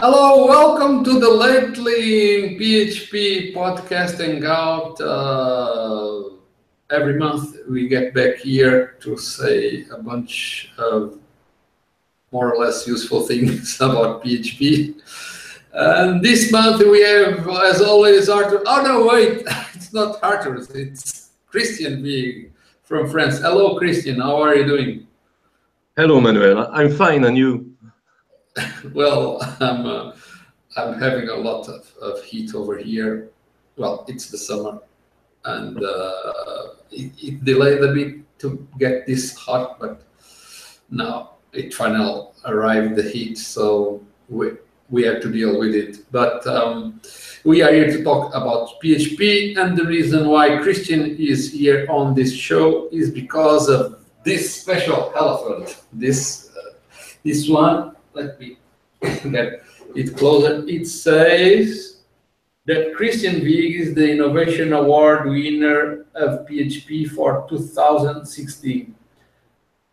Hello, welcome to the Lately PHP podcast hangout. Every month we get back here to say a bunch of more or less useful things about PHP. And this month we have, as always, Arthur. Oh no, wait, it's not Arthur, it's Christian being from France. Hello, Christian, how are you doing? Hello, Manuel. I'm fine, and you? Well, I'm having a lot of heat over here. Well, it's the summer, and it delayed a bit to get this hot, but now it finally arrived, the heat, so we have to deal with it. But we are here to talk about PHP, and the reason why Christian is here on this show is because of this special elephant. This one, let me get it closer. It says that Christian Wieg is the Innovation Award winner of PHP for 2016.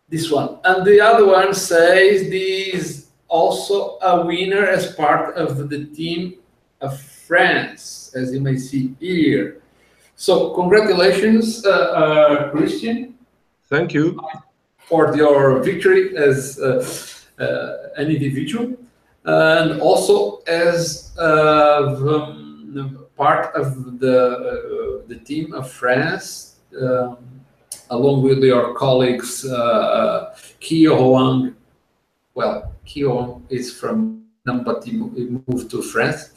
This one. And the other one says this is also a winner as part of the team of France, as you may see here. So congratulations, Christian. Thank you. For your victory as an individual, and also as part of the team of France, along with your colleagues, Kyo Hoang. Well, Kyo Hoang is from Vietnam, but he moved to France,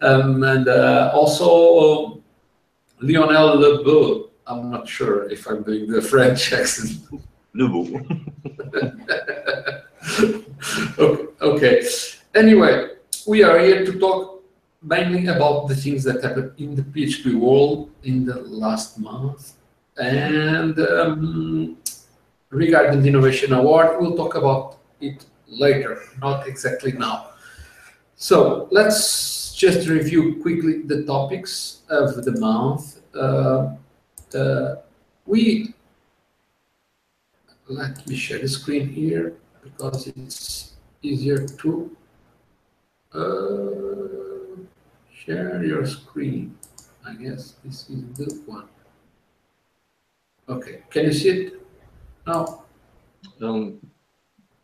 and also Lionel Lebeau. I'm not sure if I'm doing the French accent. Lebeau. Okay. Anyway, we are here to talk mainly about the things that happened in the PHP world in the last month. And regarding the Innovation Award, we'll talk about it later, not exactly now. So let's just review quickly the topics of the month. Let me share the screen here because it's easier to share your screen. I guess this is the one. Okay, can you see it now?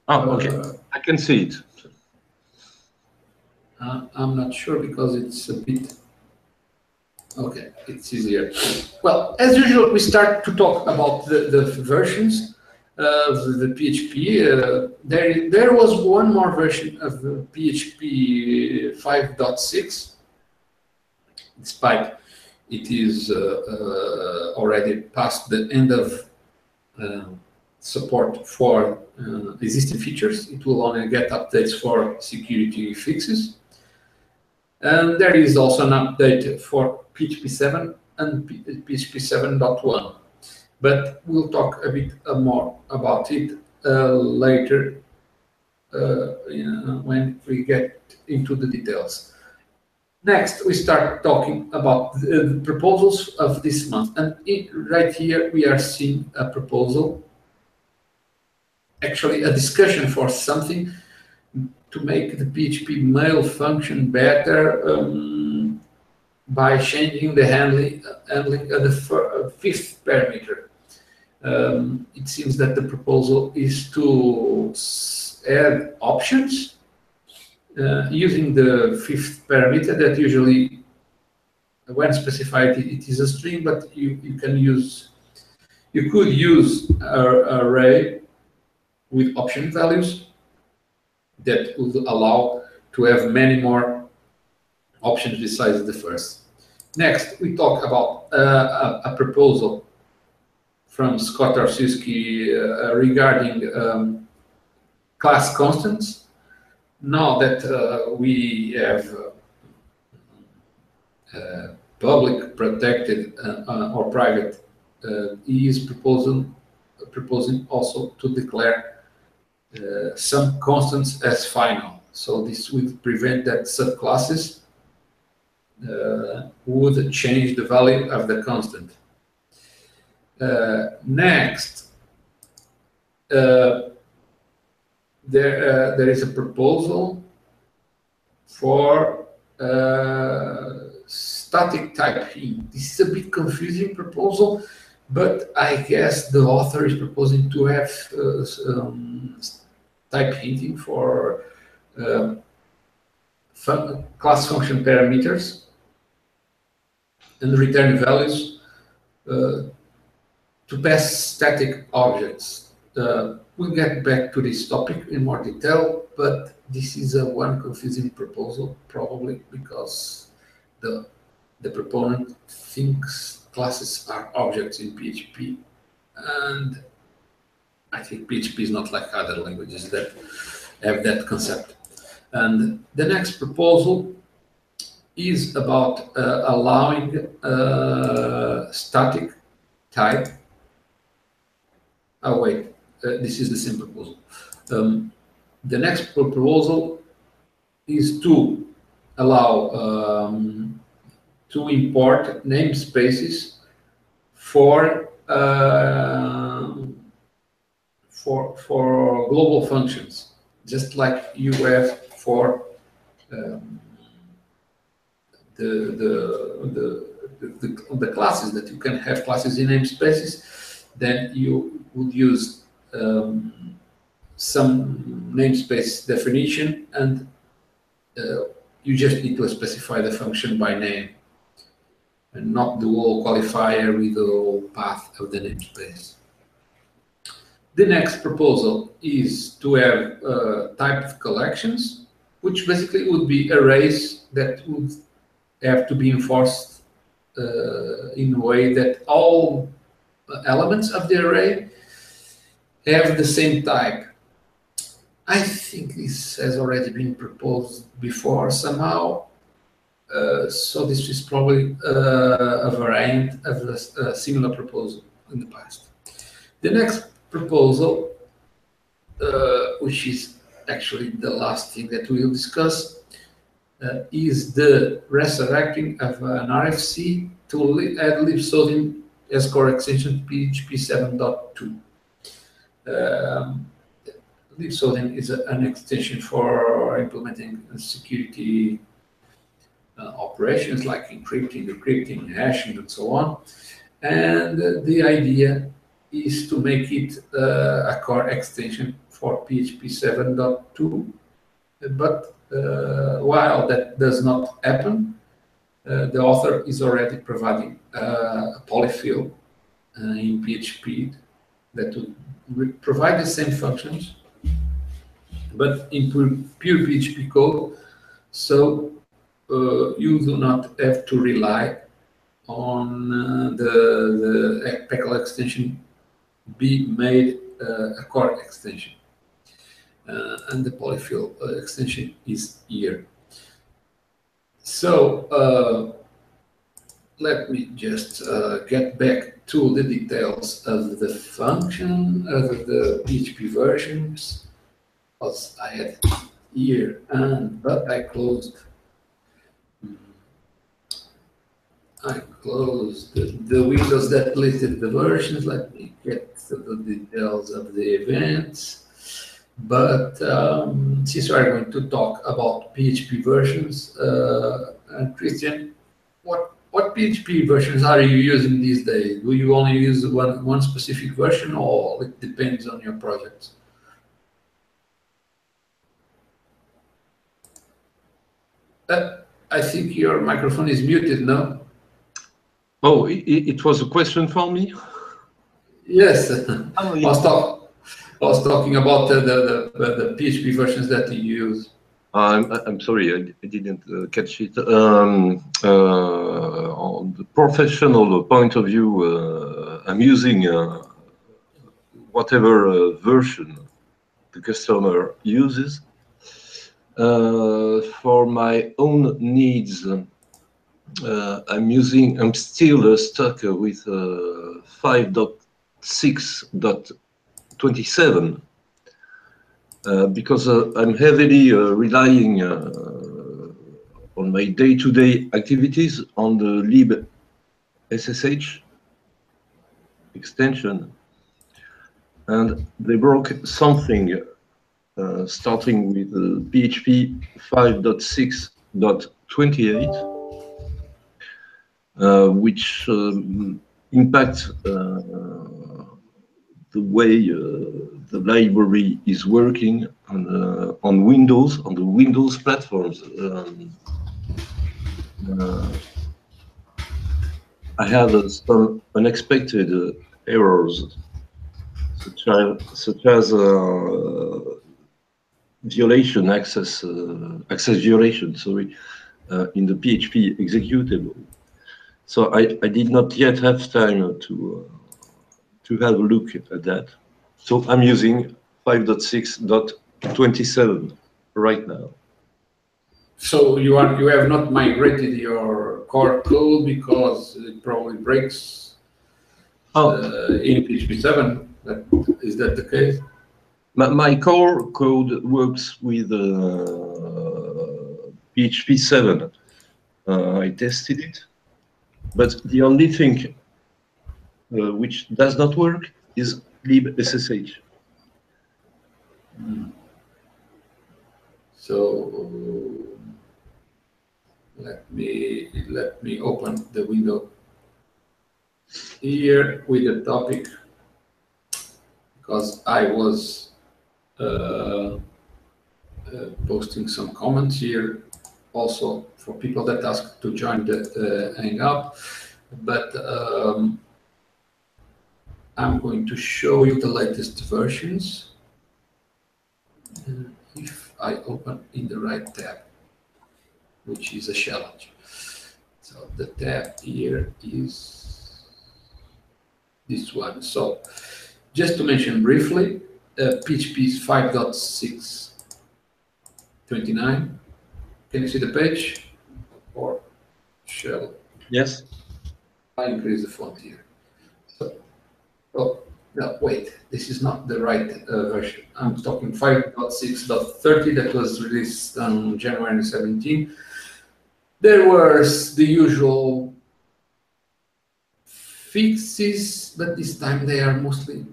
Okay, I can see it. I'm not sure because it's a bit. Okay, it's easier. Well, as usual, we start to talk about the versions of the PHP. There was one more version of PHP 5.6, despite it is already past the end of support for existing features. It will only get updates for security fixes. And there is also an update for PHP 7 and PHP 7.1. But we'll talk a bit more about it later when we get into the details. Next, we start talking about the proposals of this month. And right here, we are seeing a proposal, actually a discussion for something to make the PHP mail function better by changing the handling of the fifth parameter. It seems that the proposal is to add options using the fifth parameter that usually, when specified, it is a string, but you could use an array with option values that would allow to have many more options besides the first. Next, we talk about a proposal from Scott Arsiewski regarding class constants. Now that we have public, protected, or private, he is proposing also to declare some constants as final. So this would prevent that subclasses would change the value of the constant. Next, there is a proposal for static type hint. This is a bit confusing proposal, but I guess the author is proposing to have type hinting for class function parameters and return values to pass static objects. We'll get back to this topic in more detail, but this is one confusing proposal, probably because the proponent thinks classes are objects in PHP, and I think PHP is not like other languages that have that concept. And the next proposal is about allowing static type. Oh wait, this is the same proposal. The next proposal is to allow to import namespaces for global functions, just like you have for the classes, that you can have classes in namespaces. Then you would use some namespace definition, and you just need to specify the function by name and not the whole qualifier with the whole path of the namespace. The next proposal is to have typed collections, which basically would be arrays that would have to be enforced in a way that all elements of the array have the same type. I think this has already been proposed before somehow, so this is probably a variant of a similar proposal in the past. The next proposal, which is actually the last thing that we will discuss, is the resurrecting of an RFC to add libsodium as core extension PHP 7.2. Libsodium is an extension for implementing security operations like encrypting, decrypting, hashing, and so on. And the idea is to make it a core extension for PHP 7.2. But while that does not happen, the author is already providing a polyfill in PHP that would provide the same functions, but in pure PHP code, so you do not have to rely on the PECL extension be made a core extension. And the polyfill extension is here. So let me just get back to the details of the function of the PHP versions, because I had here, but I closed the windows that listed the versions. Let me get to the details of the events. But since we are going to talk about PHP versions, Christian, what PHP versions are you using these days? Do you only use one specific version, or it depends on your project? I think your microphone is muted, no? Oh, it was a question for me? Yes. Oh, yeah. I was talking about the PHP versions that you use. I'm sorry, I didn't catch it. On the professional point of view, I'm using whatever version the customer uses. For my own needs, I'm still stuck with 5.6.27 because I'm heavily relying on my day-to-day activities on the lib SSH extension, and they broke something starting with PHP 5.6.28, which impact the way the library is working on Windows, on the Windows platforms. I had some unexpected errors, such as violation access violation. Sorry, in the PHP executable. So I did not yet have time to have a look at that. So I'm using 5.6.27 right now. So you have not migrated your core code because it probably breaks in PHP 7. Is that the case? My core code works with PHP 7. I tested it, but the only thing which does not work is libssh. So let me open the window here with the topic, because I was posting some comments here also for people that asked to join the Hangout, but I'm going to show you the latest versions. If I open in the right tab, which is a challenge. So the tab here is this one. So just to mention briefly, PHP is 5.6.29. Can you see the page? Or shall Yes. I increase the font here? So, oh, no, wait, this is not the right version. I'm talking 5.6.30 that was released on January 17. There was the usual fixes, but this time they are mostly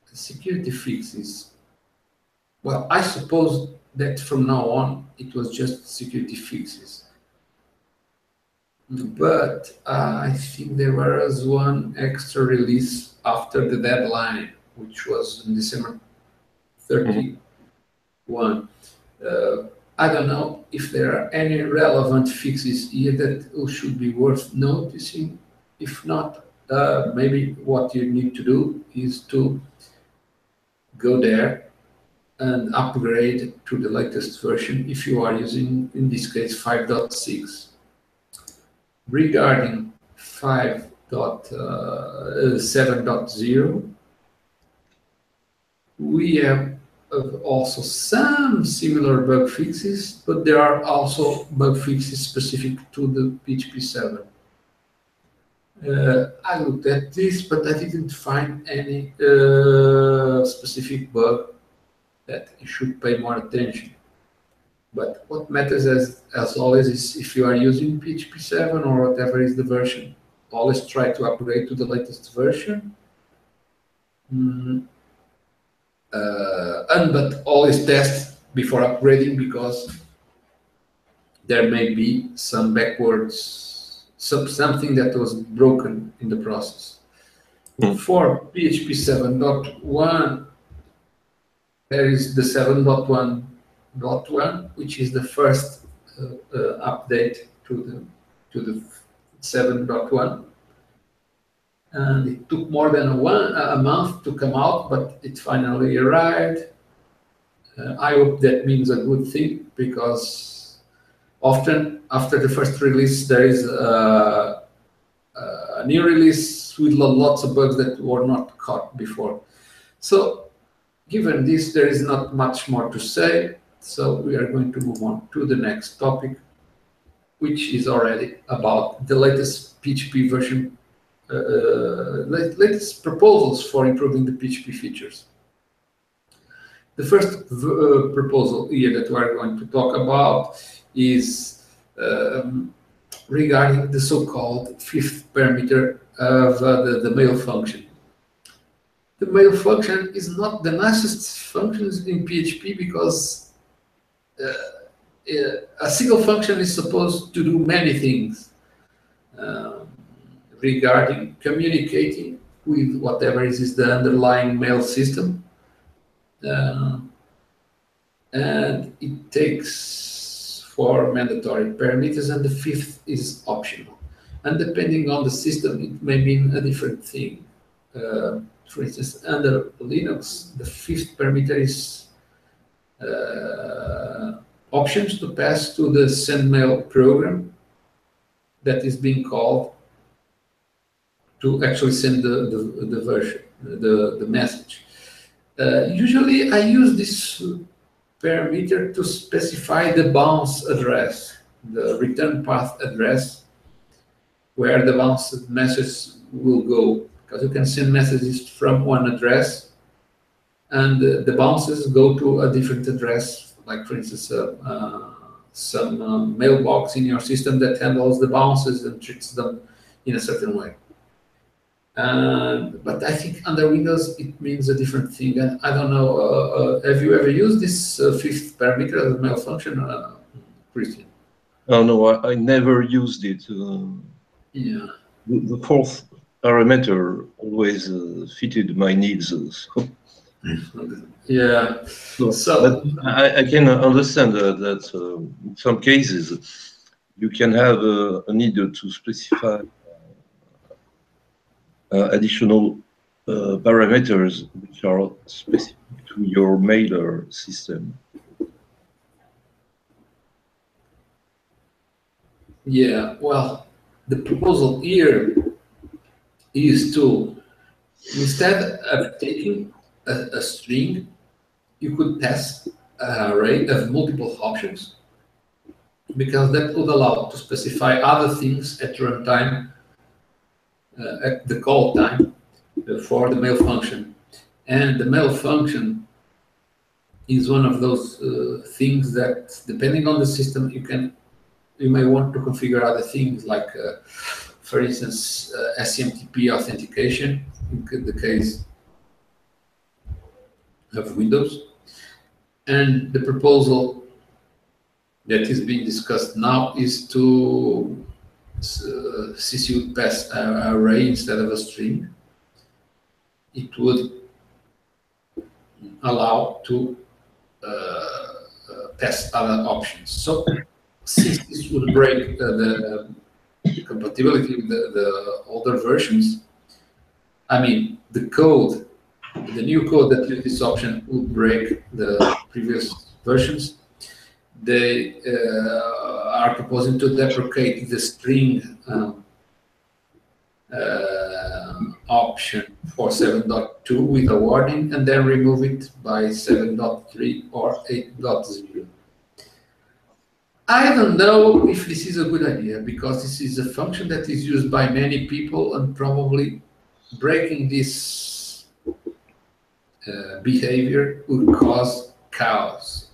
security fixes. Well, I suppose that from now on it was just security fixes. But I think there was one extra release after the deadline, which was in December 31. I don't know if there are any relevant fixes here that should be worth noticing. If not, maybe what you need to do is to go there and upgrade to the latest version if you are using, in this case, 5.6. Regarding 5.7.0, we have also some similar bug fixes, but there are also bug fixes specific to the PHP 7. I looked at this, but I didn't find any specific bug that you should pay more attention. But what matters as always is if you are using PHP 7 or whatever is the version, always try to upgrade to the latest version. But always test before upgrading, because there may be some backwards, something that was broken in the process. For PHP 7.1, there is the 7.1.1, which is the first update to the 7.1. And it took more than a month to come out, but it finally arrived. I hope that means a good thing, because often after the first release, there is a new release with lots of bugs that were not caught before. So given this, there is not much more to say. So we are going to move on to the next topic, which is already about the latest PHP version, latest proposals for improving the PHP features. The first proposal here that we are going to talk about is regarding the so-called fifth parameter of the mail function. the mail function is not the nicest functions in PHP because a single function is supposed to do many things regarding communicating with whatever is the underlying mail system. And it takes 4 mandatory parameters, and the 5th is optional. And depending on the system, it may mean a different thing. For instance, under Linux, the 5th parameter is options to pass to the sendmail program that is being called to actually send the version, the message. Usually I use this parameter to specify the bounce address, the return path address, where the bounce message will go. Because you can send messages from one address, and the bounces go to a different address, like for instance, some mailbox in your system that handles the bounces and treats them in a certain way. But I think under Windows it means a different thing, and I don't know. Have you ever used this 5th parameter as a mail function, Christian? Oh no, I never used it. Yeah. The 4th parameter always fitted my needs. So. Yeah. So I can understand that in some cases you can have a need to specify additional parameters which are specific to your mailer system. Yeah, well, the proposal here is to, instead of taking a string, you could pass an array of multiple options, because that would allow to specify other things at runtime, at the call time for the mail function. And the mail function is one of those things that, depending on the system, you may want to configure other things, like, for instance, SMTP authentication in the case of Windows. And the proposal that is being discussed now is to since you pass an array instead of a string, it would allow to pass other options. So since this would break the compatibility with the older versions, I mean, the code, the new code that uses this option would break the previous versions. They are proposing to deprecate the string option for 7.2 with a warning, and then remove it by 7.3 or 8.0. I don't know if this is a good idea, because this is a function that is used by many people, and probably breaking this behavior would cause chaos.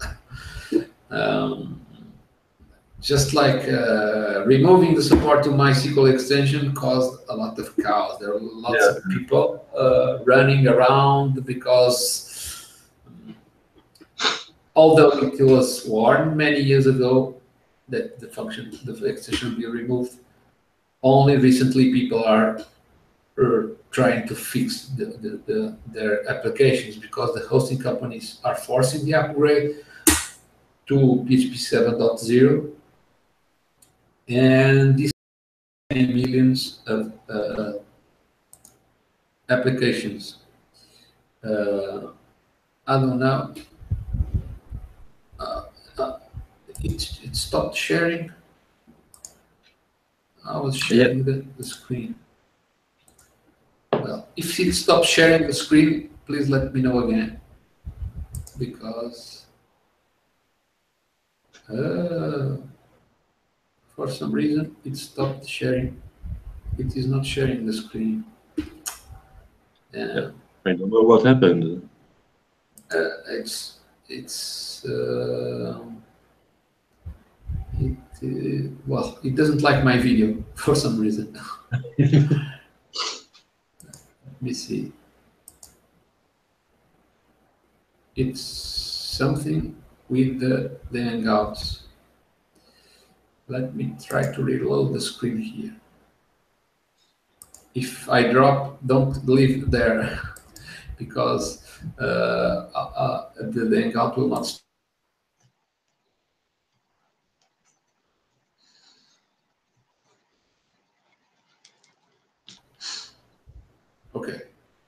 Just like removing the support to MySQL extension caused a lot of chaos. There were lots of people running around because, although it was warned many years ago that the extension will be removed, only recently people are trying to fix their applications, because the hosting companies are forcing the upgrade to PHP 7.0, and this millions of applications. I don't know. It stopped sharing. I was sharing the screen. Well, if it stops sharing the screen, please let me know again, because for some reason it stopped sharing. It is not sharing the screen. Yeah, I don't know what happened. Well, it doesn't like my video for some reason. Let me see. it's something with the Hangouts. Let me try to reload the screen here. If I drop, don't leave there because the Hangout will not. Okay.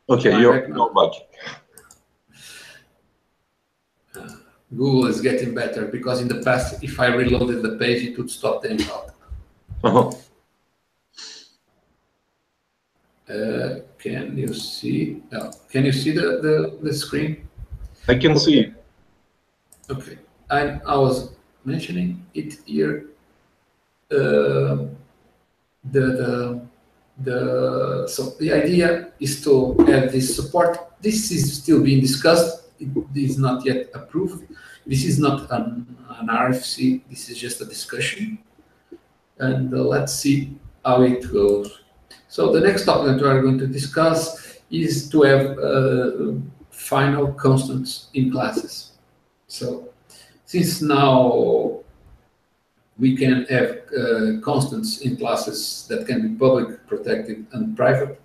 Okay, you're back. Google is getting better because in the past, if I reloaded the page, it would stop the Hangout. Can you see? Can you see the screen? I can see. Okay, I was mentioning it here. So the idea is to have this support. This is still being discussed. It is not yet approved. This is not an RFC. This is just a discussion, and let's see how it goes. So the next topic that we are going to discuss is to have final constants in classes. So since now we can have constants in classes that can be public, protected, and private,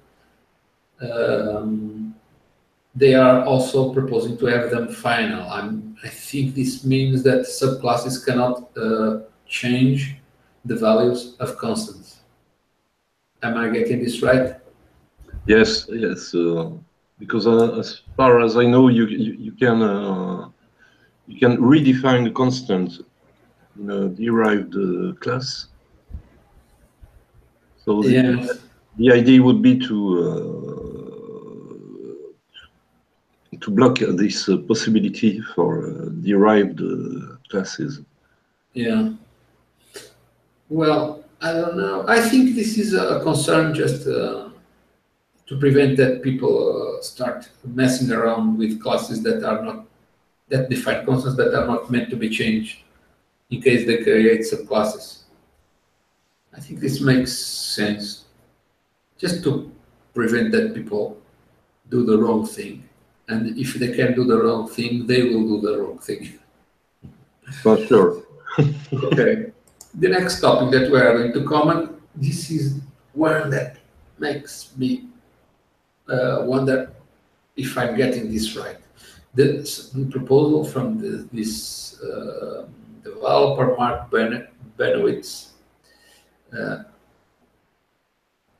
they are also proposing to have them final. I think this means that subclasses cannot change the values of constants. Am I getting this right? Yes, yes. Because as far as I know, you can redefine the constant in a derived class. So the idea would be to block this possibility for derived classes. Yeah. Well, I don't know. I think this is a concern just to prevent that people start messing around with classes that are not, that define constants that are not meant to be changed in case they create subclasses. I think this makes sense just to prevent that people do the wrong thing. And if they can do the wrong thing, they will do the wrong thing. For sure. Okay. The next topic that we are going to comment, this is one that makes me wonder if I'm getting this right. The proposal from this developer, Mark Benowitz,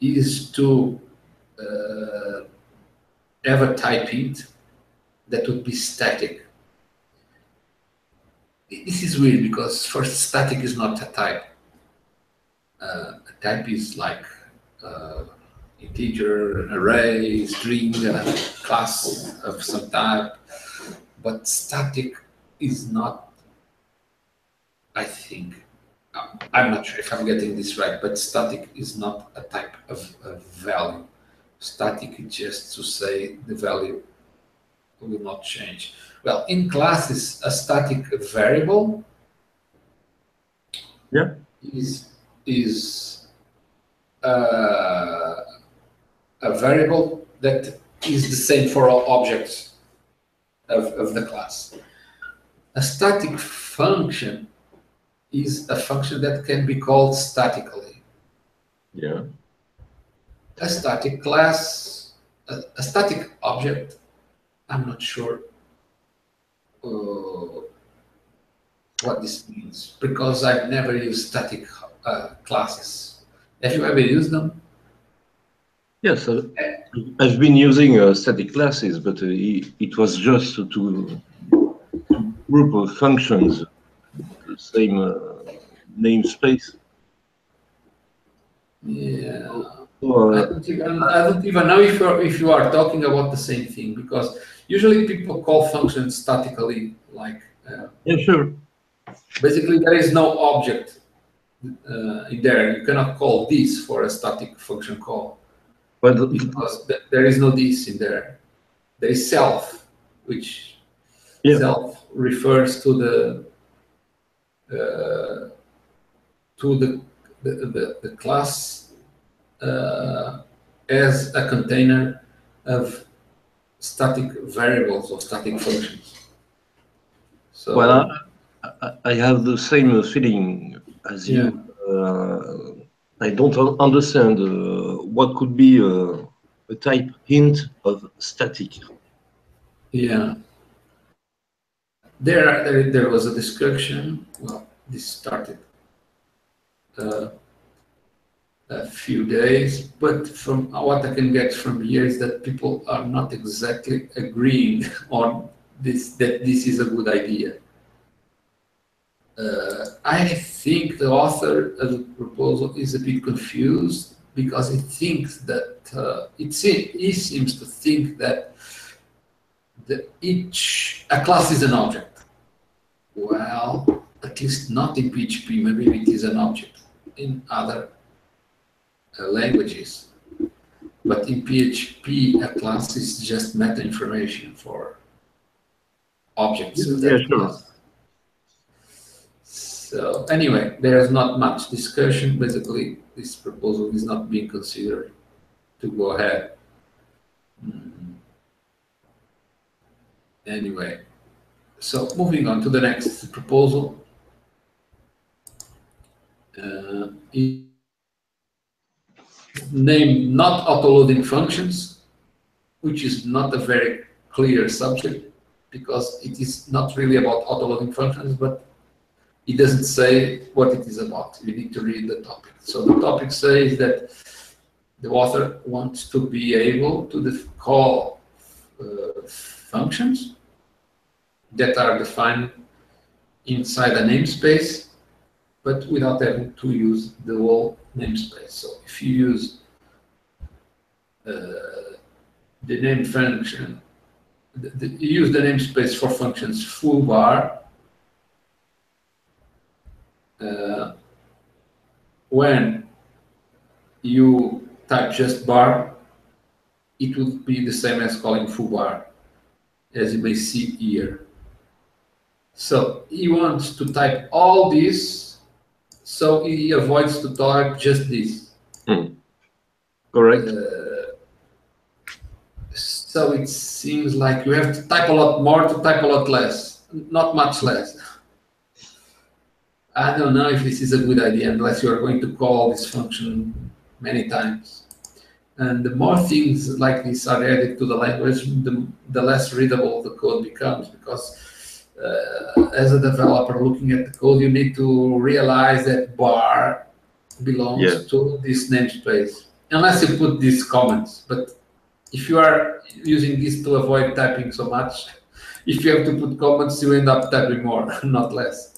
is to have a type int that would be static. This is weird because first, static is not a type. A type is like integer, an array, string, a class of some type. But static is not, I think, I'm not sure if I'm getting this right, but static is not a type of value. Static is just to say the value will not change. Well, in classes, a static variable is a variable that is the same for all objects of the class. A static function is a function that can be called statically. Yeah. A static class, a static object, I'm not sure what this means because I've never used static classes. Have you ever used them? Yes, I've been using static classes, but it was just to group of functions, the same namespace. Yeah. I don't even know if you are talking about the same thing because usually people call functions statically, like yeah, sure. Basically, there is no object in there. You cannot call this for a static function call, But because there is no this in there. There is self, which self refers to the class as a container of static variables or static functions. So Well, I have the same feeling as yeah, you. I don't understand what could be a type hint of static. yeah. There was a discussion. Well, this started uh, a few days, but from what I can get from here is that people are not exactly agreeing on this, that this is a good idea. I think the author of the proposal is a bit confused because he thinks that he seems to think that a class is an object. Well, at least not in PHP. Maybe it is an object in other languages. But in PHP, a class is just meta information for objects of Yeah, that sure. class. So anyway, there's not much discussion. Basically, this proposal is not being considered to go ahead. Anyway, so moving on to the next proposal. Name not autoloading functions, which is not a very clear subject because it is not really about autoloading functions, but it doesn't say what it is about. You need to read the topic. So the topic says that the author wants to be able to call functions that are defined inside a namespace, but without having to use the whole namespace. So if you use the name function, you use the namespace for functions full bar, when you type just bar, it would be the same as calling full bar, as you may see here. So he wants to type all this, so he avoids to type just this. Correct. So it seems like you have to type a lot more to type a lot less, not much less. I don't know if this is a good idea unless you are going to call this function many times. And the more things like this are added to the language, the less readable the code becomes, because as a developer looking at the code, you need to realize that bar belongs to this namespace, unless you put these comments. But if you are using this to avoid typing so much, if you have to put comments, you end up typing more, not less.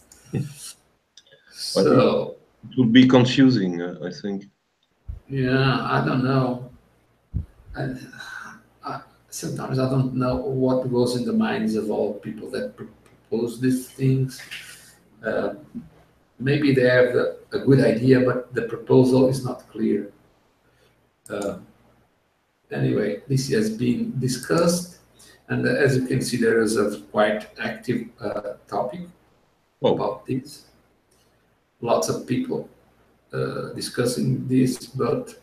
So it would be confusing, I think. yeah, I don't know. Sometimes I don't know what goes in the minds of all people that propose these things. Maybe they have a good idea, but the proposal is not clear. Anyway, this has been discussed, and as you can see, there is a quite active topic about this. Lots of people discussing this, but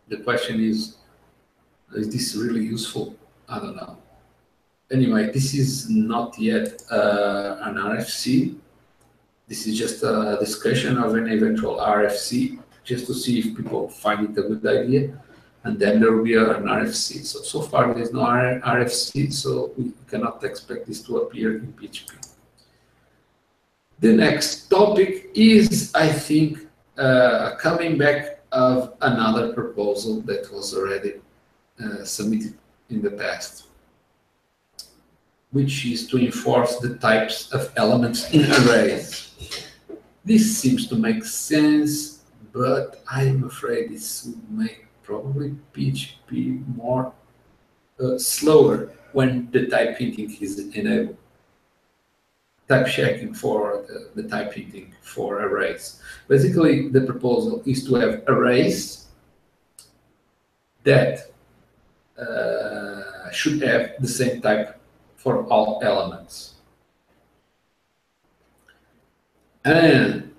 the question is this really useful? I don't know. Anyway, this is not yet an RFC. This is just a discussion of an eventual RFC, just to see if people find it a good idea. And then there will be an RFC. So far there is no RFC, so we cannot expect this to appear in PHP. The next topic is, I think, coming back of another proposal that was already submitted in the past, which is to enforce the types of elements in arrays. This seems to make sense, but I'm afraid this would make probably PHP more slower when the type hinting is enabled. Type checking for the type hinting for arrays. Basically, the proposal is to have arrays that should have the same type for all elements. And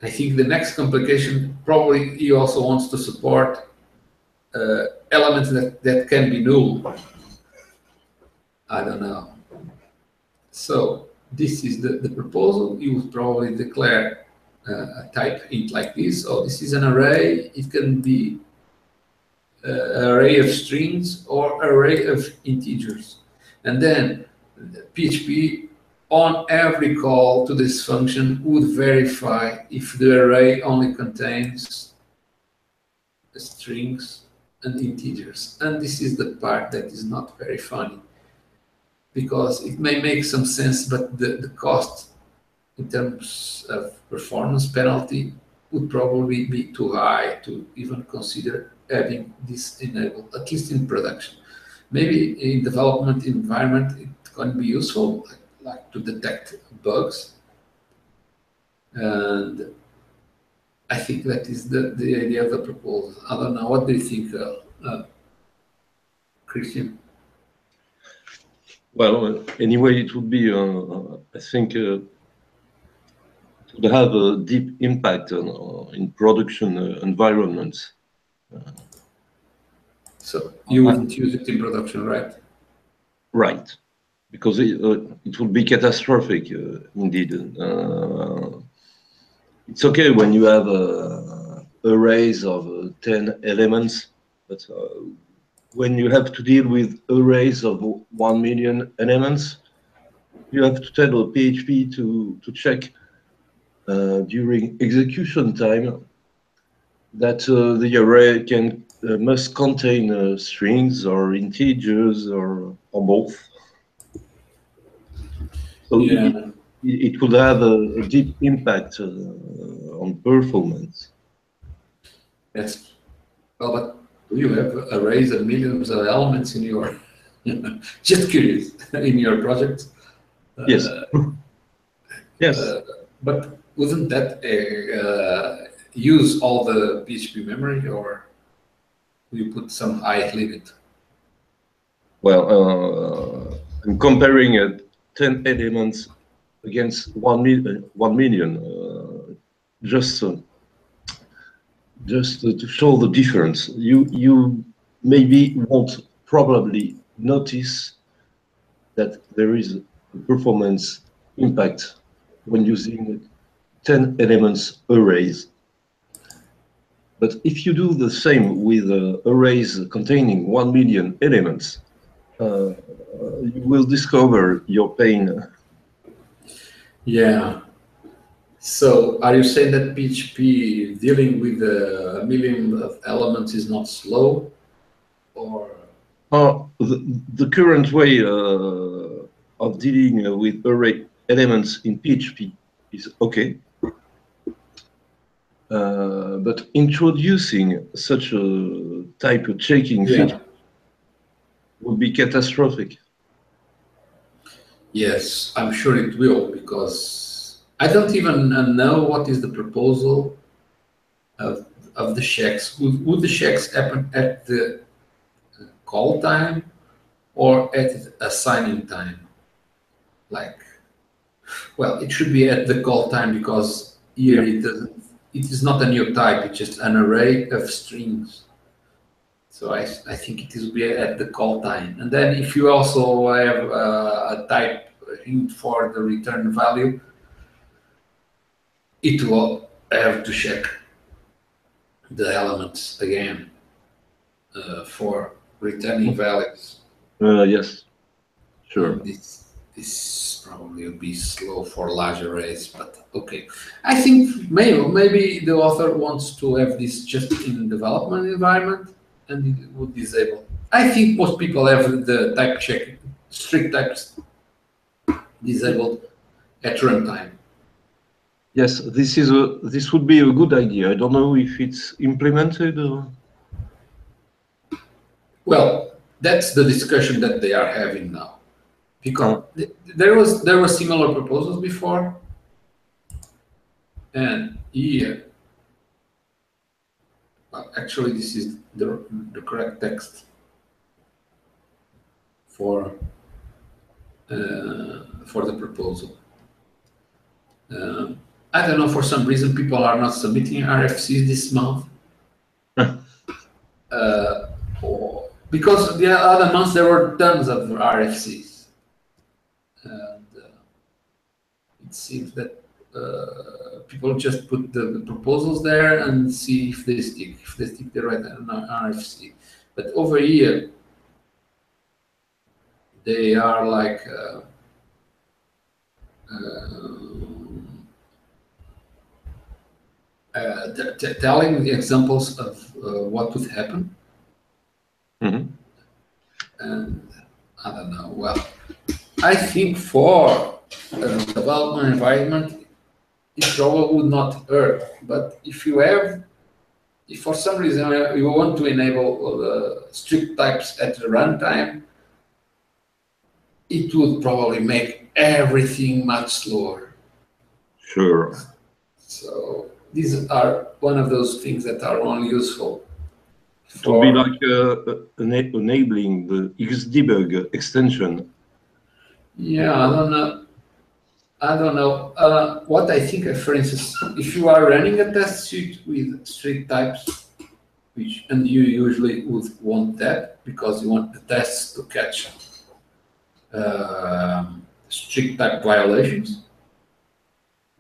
I think the next complication, probably he also wants to support elements that can be null. I don't know. So this is the proposal. You would probably declare a type int like this. So this is an array. It can be an array of strings or array of integers. And then PHP on every call to this function would verify if the array only contains strings and integers. And this is the part that is not very funny, because it may make some sense, but the cost in terms of performance penalty would probably be too high to even consider having this enabled, at least in production. Maybe in development environment, it can be useful, like to detect bugs. And I think that is the idea of the proposal. I don't know. What do you think, Christian? Well, anyway, it would be, I think, it would have a deep impact in production environments. So you wouldn't use it in production, right? Right, because it would be catastrophic, indeed. It's okay when you have arrays of 10 elements, but when you have to deal with arrays of 1 million elements, you have to tell PHP to check during execution time that the array must contain strings or integers or both. So yeah, it could have a deep impact on performance. yes. Well, but do you have arrays of millions of elements in your, just curious, in your project? Yes. Yes. But wouldn't that use all the PHP memory, or do you put some high limit? Well, I'm comparing 10 elements against 1 million, just to show the difference. You maybe won't probably notice that there is a performance impact when using 10 elements arrays. But if you do the same with arrays containing 1 million elements, you will discover your pain. Yeah. So are you saying that PHP dealing with a million of elements is not slow, or? The current way of dealing with array elements in PHP is okay. But introducing such a type of checking feature would be catastrophic. Yes, I'm sure it will, because I don't even know what is the proposal of the checks. Would the checks happen at the call time or at assigning time? Like, well, it should be at the call time, because here it is not a new type, it's just an array of strings. So I think it will be at the call time. And then if you also have a type hint for the return value, it will have to check the elements again for returning values. Yes, sure. And this probably will be slow for large arrays, but okay. I think maybe the author wants to have this just in development environment, and it would disable. I think most people have the type check, strict types disabled at runtime. Yes, this would be a good idea. I don't know if it's implemented. Well, that's the discussion that they are having now, because there were similar proposals before, and here, well, actually, this is the correct text for the proposal. I don't know, for some reason people are not submitting RFCs this month. Because the other months there were tons of RFCs. And seems that people just put the proposals there and see if they stick. If they stick, they write an RFC. But over here, they are like telling the examples of what would happen. Mm-hmm. And I don't know. Well, I think for development environment, it probably would not hurt. But if for some reason you want to enable strict types at the runtime, it would probably make everything much slower. Sure. So these are one of those things that are only useful. It would be like enabling the Xdebug extension. Yeah, I don't know. What I think, for instance, if you are running a test suite with strict types, and you usually would want that because you want the tests to catch strict type violations,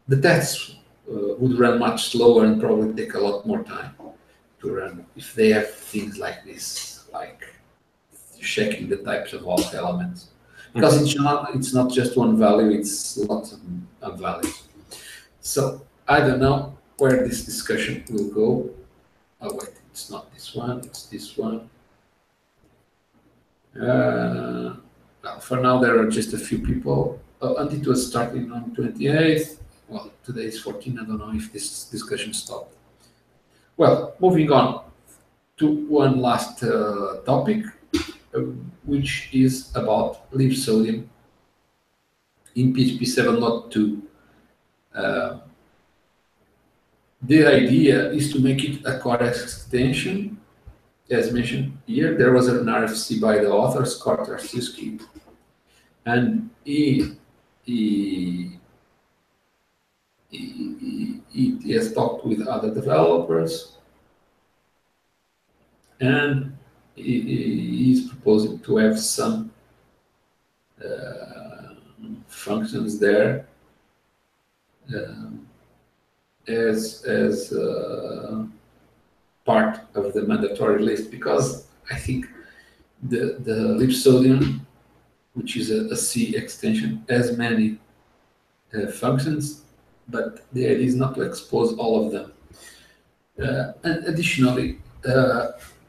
the tests would run much slower and probably take a lot more time to run if they have things like this, like checking the types of all elements. Because it's not just one value, it's lots of values. So I don't know where this discussion will go. Oh wait, it's not this one, it's this one. Well, for now there are just a few people. And it was starting on 28th. Well, today is 14. I don't know if this discussion stopped. Well, moving on to one last topic, which is about libsodium in PHP 7.2. The idea is to make it a core extension. As mentioned here, there was an RFC by the author, Scott Arsiewski, and he has talked with other developers, and he is proposing to have some functions there as part of the mandatory list, because I think the libsodium, which is a C extension, has many functions, but the idea is not to expose all of them. And additionally,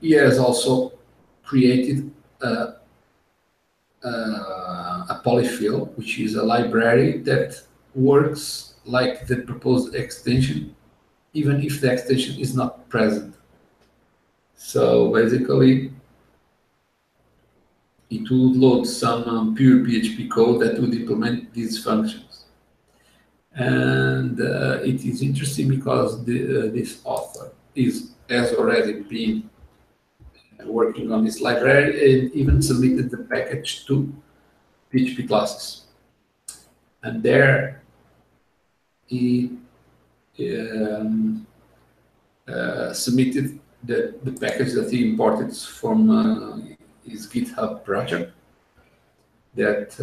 he has also created a polyfill, which is a library that works like the proposed extension, even if the extension is not present. So basically, it would load some pure PHP code that would implement these functions. And it is interesting because this author has already been working on this library and even submitted the package to PHP classes. And there he submitted the package that he imported from his GitHub project that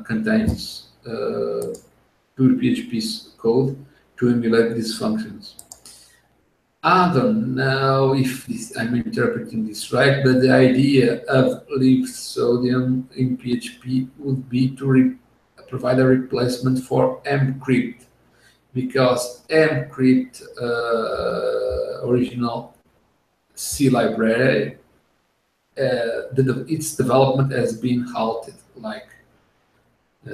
contains pure PHP's code to emulate these functions. I don't know if I'm interpreting this right, but the idea of libsodium in PHP would be to provide a replacement for mcrypt, because mcrypt original C library, its development has been halted like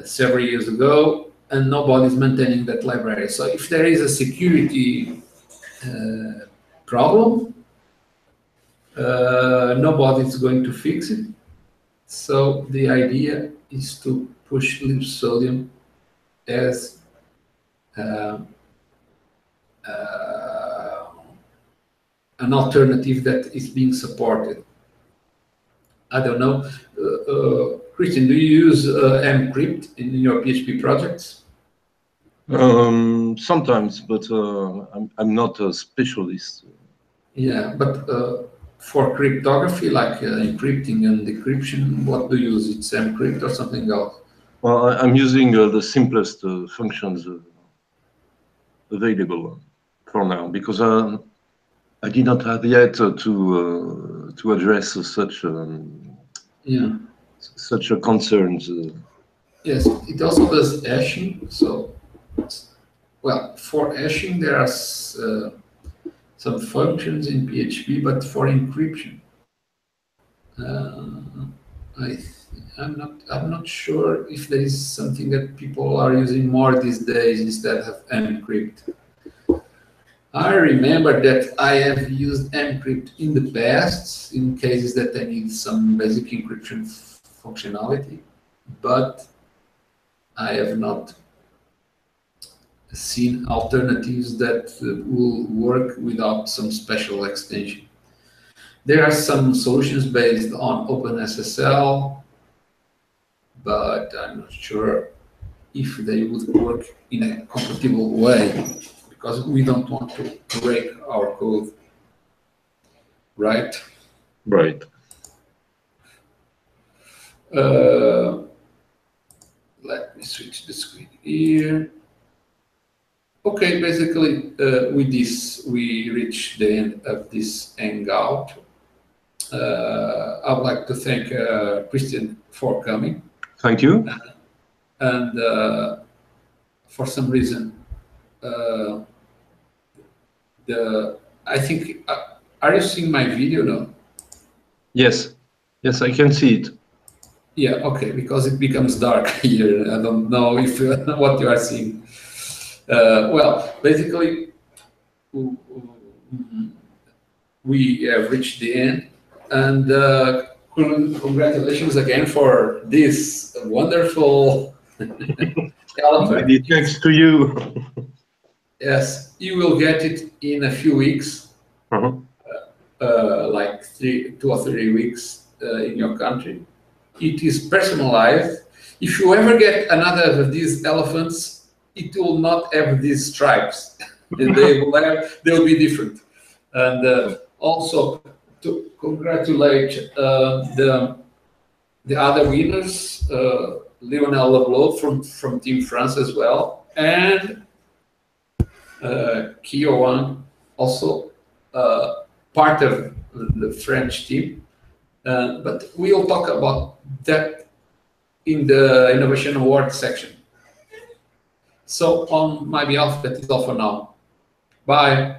several years ago, and nobody's maintaining that library. So if there is a security problem, nobody's going to fix it. So the idea is to push libsodium as an alternative that is being supported. I don't know. Christian, do you use mcrypt in your PHP projects? Sometimes, but I'm not a specialist. Yeah, but for cryptography, like encrypting and decryption, what do you use? It's mcrypt or something else? Well, I'm using the simplest functions available for now, because I did not have yet to address Yeah. such a concerns. Yes, it also does hashing. So, well, for hashing, there are some functions in PHP, but for encryption, I I'm not sure if there is something that people are using more these days instead of encrypt. I remember that I have used encrypt in the past in cases that I need some basic encryption functionality, but I have not seen alternatives that will work without some special extension. There are some solutions based on OpenSSL, but I'm not sure if they would work in a compatible way, because we don't want to break our code, right? Right. Let me switch the screen here. Okay, basically with this, we reach the end of this Hangout. I would like to thank Christian for coming. Thank you. And for some reason, I think, are you seeing my video now? Yes. Yes, I can see it. Yeah, okay, because it becomes dark here. I don't know if what you are seeing. Well, basically, we have reached the end, and congratulations again for this wonderful calendar. Many thanks to you. Yes, you will get it in a few weeks, like 2 or 3 weeks in your country. It is personalized. If you ever get another of these elephants, it will not have these stripes. They will be different. And also to congratulate the other winners, Lionel Leblanc from Team France as well, and Kyo Wang, also part of the French team. But we'll talk about that in the Innovation Award section. So on my behalf, that is all for now. Bye.